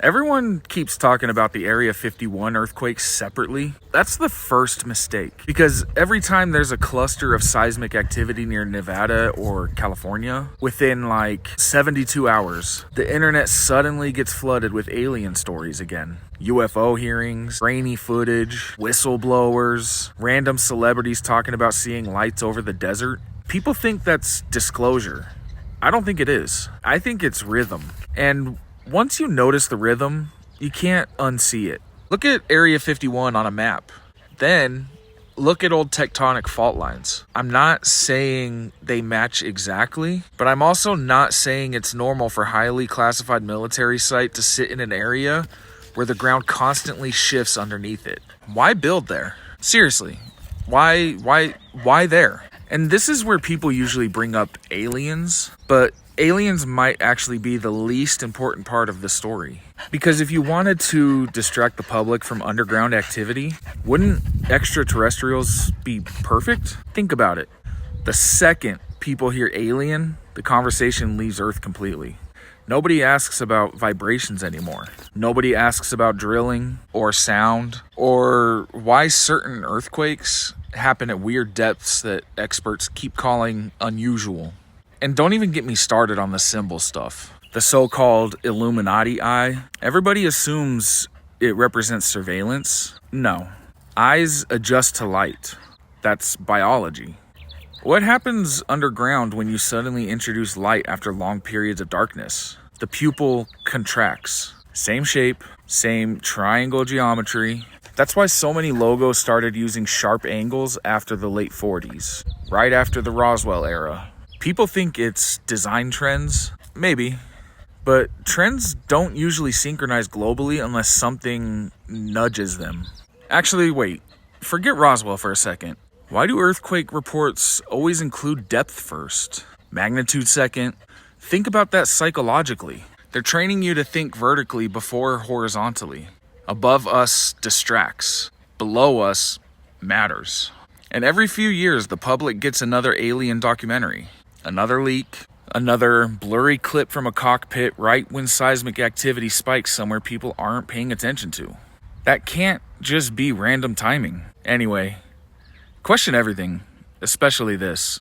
Everyone keeps talking about the Area 51 earthquake separately. That's the first mistake, because every time there's a cluster of seismic activity near Nevada or California, within like 72 hours, the internet suddenly gets flooded with alien stories again. UFO hearings, grainy footage, whistleblowers, random celebrities talking about seeing lights over the desert. People think that's disclosure. I don't think it is. I think it's rhythm. And once you notice the rhythm, you can't unsee it. Look at Area 51 on a map. Then look at old tectonic fault lines. I'm not saying they match exactly, but I'm also not saying it's normal for highly classified military site to sit in an area where the ground constantly shifts underneath it. Why build there? Seriously, why there? And this is where people usually bring up aliens, but aliens might actually be the least important part of the story. Because if you wanted to distract the public from underground activity, wouldn't extraterrestrials be perfect? Think about it. The second people hear alien, the conversation leaves Earth completely. Nobody asks about vibrations anymore. Nobody asks about drilling or sound or why certain earthquakes happen at weird depths that experts keep calling unusual. And don't even get me started on the symbol stuff. The so-called Illuminati eye. Everybody assumes it represents surveillance. No. Eyes adjust to light. That's biology. What happens underground when you suddenly introduce light after long periods of darkness? The pupil contracts. Same shape, same triangle geometry. That's why so many logos started using sharp angles after the late 40s, right after the Roswell era. People think it's design trends, maybe, but trends don't usually synchronize globally unless something nudges them. Actually, wait, forget Roswell for a second. Why do earthquake reports always include depth first? Magnitude second? Think about that psychologically. They're training you to think vertically before horizontally. Above us distracts. Below us matters. And every few years, the public gets another alien documentary. Another leak. Another blurry clip from a cockpit right when seismic activity spikes somewhere people aren't paying attention to. That can't just be random timing. Anyway, question everything, especially this.